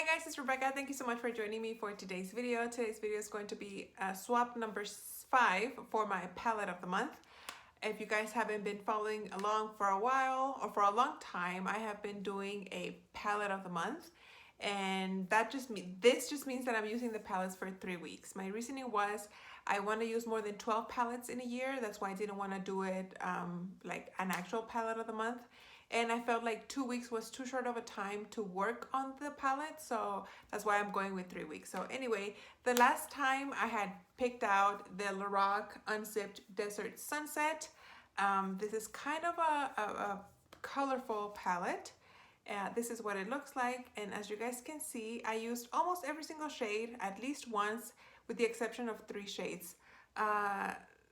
guys, it's Rebecca. Thank you so much for joining me for today's video. Today's video is going to be swap number 5 for my palette of the month. If you guys haven't been following along for a while or for a long time, I have been doing a palette of the month, and this just means that I'm using the palettes for 3 weeks. My reasoning was I want to use more than 12 palettes in a year. That's why I didn't want to do it like an actual palette of the month. And I felt like 2 weeks was too short of a time to work on the palette, so that's why I'm going with 3 weeks. So anyway, the last time I had picked out the Lorac Unzipped Desert Sunset. This is kind of a colorful palette. This is what it looks like, and as you guys can see, I used almost every single shade at least once, with the exception of 3 shades.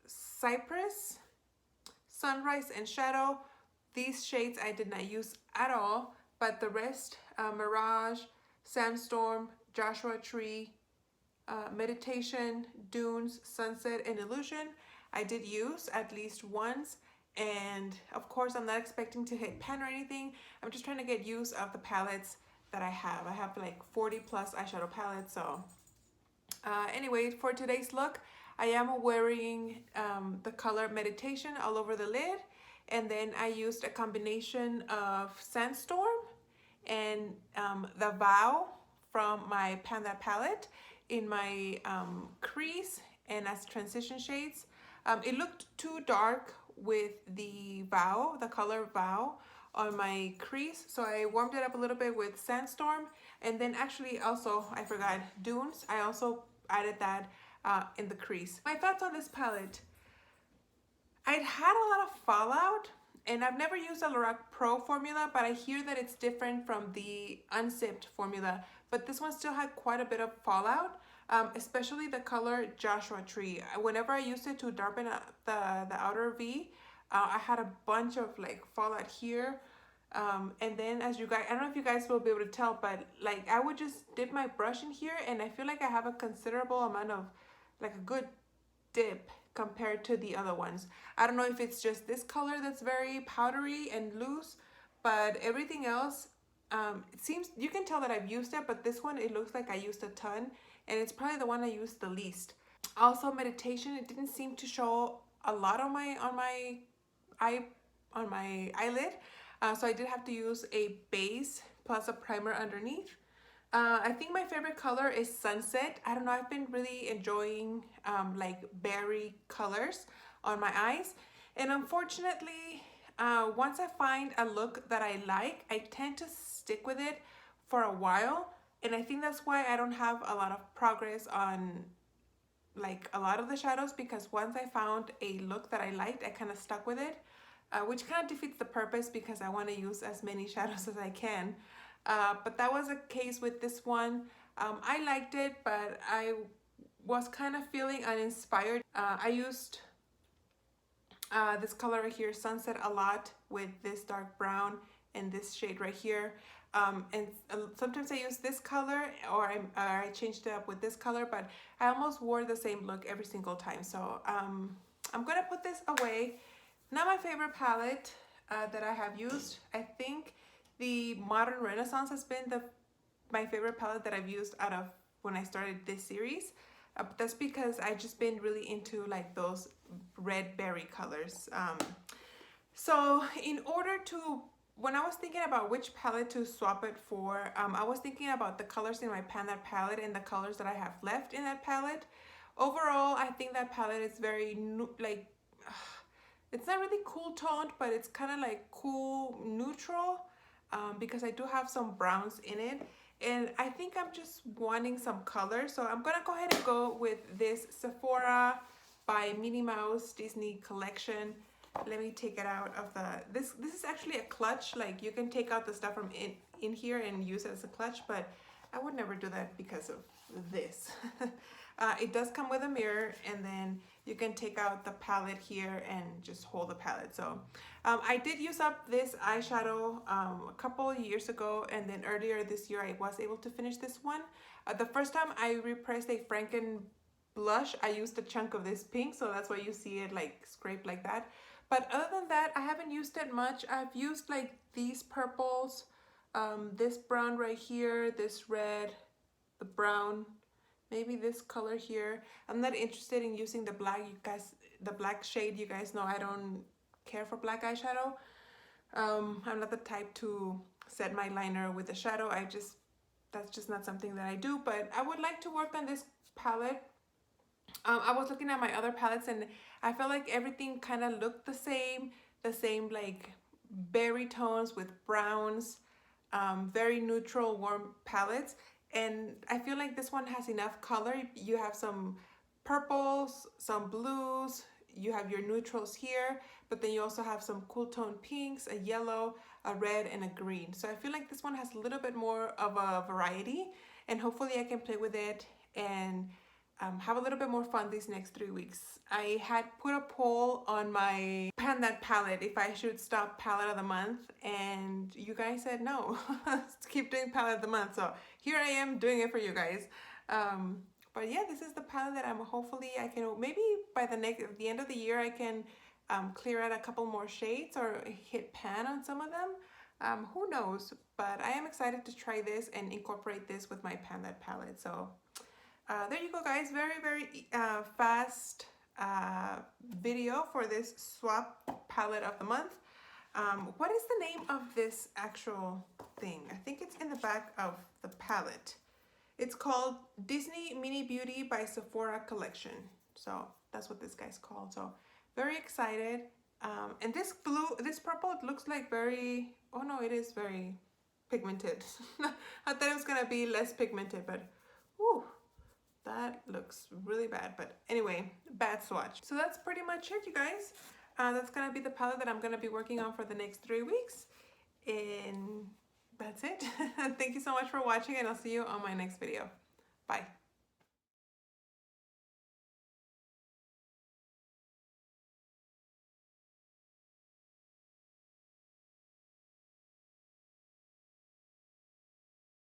Cypress, Sunrise, and Shadow. These shades I did not use at all, but the rest, Mirage, Sandstorm, Joshua Tree, Meditation, Dunes, Sunset, and Illusion, I did use at least once. And of course, I'm not expecting to hit pan or anything. I'm just trying to get use of the palettes that I have. I have like 40 plus eyeshadow palettes. So anyway, for today's look, I am wearing the color Meditation all over the lid. And then I used a combination of Sandstorm and the Vow from my Panda palette in my crease and as transition shades. It looked too dark with the Vow, the color Vow, on my crease, so I warmed it up a little bit with Sandstorm. And then actually also, I forgot, Dunes. I also added that in the crease. My thoughts on this palette. I'd had a lot of fallout, and I've never used a Lorac Pro formula, but I hear that it's different from the unzipped formula. But this one still had quite a bit of fallout, especially the color Joshua Tree. Whenever I used it to darken up the outer V, I had a bunch of like fallout here. And then as you guys, I don't know if you guys will be able to tell, but like I would just dip my brush in here, and I feel like I have a considerable amount of, like a good dip compared to the other ones. I don't know if it's just this color that's very powdery and loose, but everything else, it seems, you can tell that I've used it, but this one, it looks like I used a ton, and it's probably the one I used the least. Also, Meditation, it didn't seem to show a lot on my eyelid, so I did have to use a base plus a primer underneath. I think my favorite color is Sunset. I don't know, I've been really enjoying like berry colors on my eyes. And unfortunately, once I find a look that I like, I tend to stick with it for a while. And I think that's why I don't have a lot of progress on like a lot of the shadows, because once I found a look that I liked, I kind of stuck with it, which kind of defeats the purpose because I want to use as many shadows as I can. But that was a case with this one. I liked it, but I was kind of feeling uninspired. I used this color right here, Sunset, a lot with this dark brown and this shade right here. And sometimes I use this color, or I changed it up with this color, but I almost wore the same look every single time. So I'm gonna put this away. Not my favorite palette that I have used. I think the Modern Renaissance has been my favorite palette that I've used out of when I started this series. But that's because I've just been really into like those red berry colors. So in order to, when I was thinking about which palette to swap it for, I was thinking about the colors in my Panda palette and the colors that I have left in that palette. Overall, I think that palette is very like, it's not really cool toned, but it's kind of like cool neutral. Because I do have some browns in it, and I think I'm just wanting some color, so I'm gonna go ahead and go with this Sephora by Minnie Mouse Disney collection. Let me take it out of the, this is actually a clutch. Like, you can take out the stuff from in here and use it as a clutch, but I would never do that because of this. It does come with a mirror, and then you can take out the palette here and just hold the palette. So I did use up this eyeshadow a couple of years ago, and then earlier this year I was able to finish this one. The first time I repressed a Franken blush, I used a chunk of this pink, so that's why you see it like scraped like that. But other than that, I haven't used it much. I've used like these purples, This brown right here, this red, the brown, maybe this color here. I'm not interested in using the black, you guys, the black shade. You guys know I don't care for black eyeshadow. I'm not the type to set my liner with the shadow. That's just not something that I do, but I would like to work on this palette. I was looking at my other palettes and I felt like everything kind of looked the same like berry tones with browns, very neutral, warm palettes. And I feel like this one has enough color. You have some purples, some blues, you have your neutrals here, but then you also have some cool tone pinks, a yellow, a red, and a green. So I feel like this one has a little bit more of a variety, and hopefully I can play with it and have a little bit more fun these next 3 weeks. I had put a poll on my Pan That Palette if I should stop palette of the month, and you guys said no. Keep doing palette of the month. So here I am doing it for you guys. But yeah, this is the palette that hopefully I can, maybe by the end of the year, I can clear out a couple more shades or hit pan on some of them. Who knows? But I am excited to try this and incorporate this with my Pan That palette. So there you go, guys. Very, very fast video for this swap palette of the month. What is the name of this actual thing? I think it's in the back of the palette. It's called Disney Mini Beauty by Sephora Collection. So that's what this guy's called. So very excited. And this purple, it looks like very, oh no, it is very pigmented. I thought it was gonna be less pigmented, but whew, that looks really bad. But anyway, bad swatch. So that's pretty much it, you guys. That's gonna be the palette that I'm gonna be working on for the next 3 weeks. And that's it. Thank you so much for watching, and I'll see you on my next video. Bye.